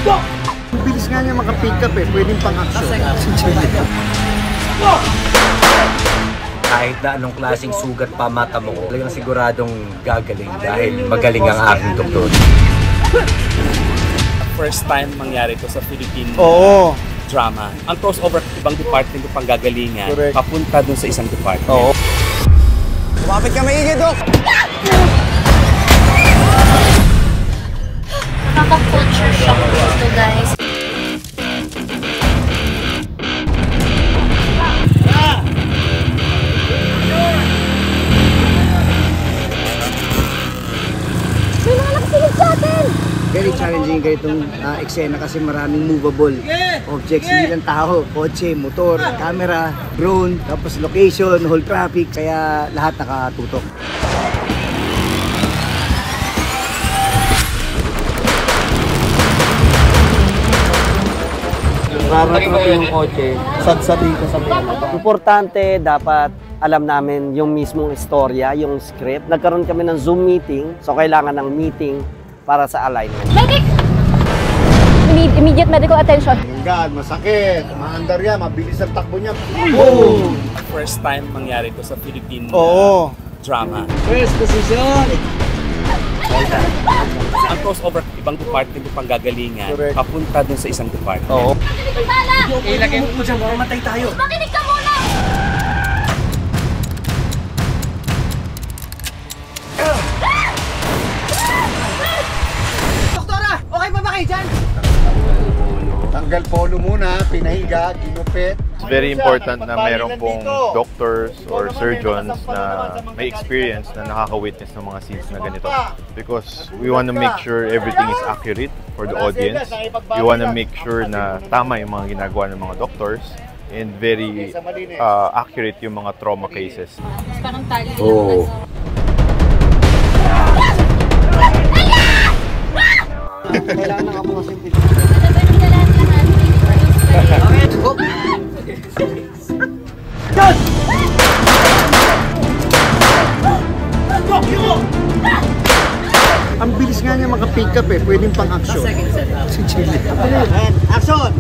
Ang bilis nga niya maka-pick up eh, pwedeng pang-action. Kahit na anong klaseng sugat pa mata mo, talagang siguradong gagaling dahil magaling ang aking doktor. First time mangyari ito sa Philippine drama. Ang crossover, ibang department yung panggagalingan, papunta dun sa isang department. Oo. Kumapit ka maigi, Dok! Nakaka-culture shock dito, guys. Very challenging ganitong eksena kasi maraming movable objects, hindi lang tao, kotse, motor, camera, drone, tapos location, whole traffic, kaya lahat nakatutok. Raratrap yung kotse, sadsatin ko sa mga. Importante, dapat alam namin yung mismong istorya, yung script. Nagkaroon kami ng Zoom meeting, so kailangan ng meeting para sa alignment. Medic! We need immediate medical attention. God, masakit, maandar yan, mabilis ang takbo niya. Boom! First time mangyari ito sa Philippine drama. First position! Ang crossover, ibang department yung panggagalingan, papunta dun sa isang department. Oo. Ilagay mo po dyan, mamatay tayo. Makinig ka muna! Tanggal polo muna, pinahiga, ginupit. It's very important na meron pong doctors or surgeons na may experience na nakaka-witness ng mga scenes na ganito. Because we want to make sure everything is accurate for the audience. We want to make sure na tama yung mga ginagawa ng mga doctors and very accurate yung mga trauma cases. Parang tali lang. Oo. Kailangan na ako kasi Ang bilis nga niya maka-pick up eh, pwedeng pang-action. Si Chile. Action!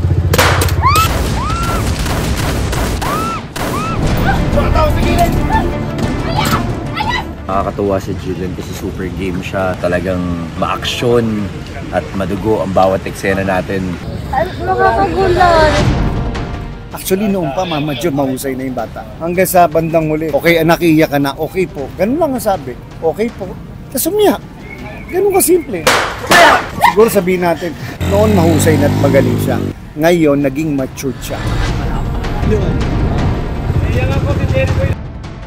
Nakakatuwa si Jillian kasi super game siya. Talagang ma-action at madugo ang bawat eksena natin. Nakakagulan. Actually, noon pa, medyo mahusay na yung bata. Hanggang sa bandang huli, okay anak, iiyak ka na, okay po. Ganun lang ang sabi, okay po. Tapos umiyak. Ganun ka simple. Siguro sabihin natin, noon mahusay na at magaling siya. Ngayon, naging matured siya.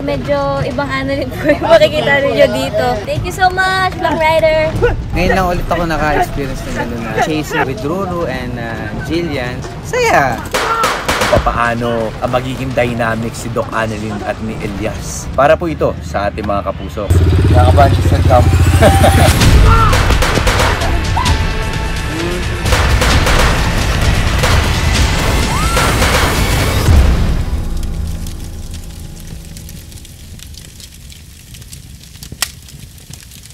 Medyo ibang ano rin po yung makikita ninyo dito. Thank you so much, Black Rider! Ngayon lang ulit ako naka-experience ng gano'n na chasing with Ruru and Jillian. Saya! Papaano ang magiging dynamic si Doc Annalyn at ni Elias. Para po ito sa ating mga kapuso. Nakabunches ng camp.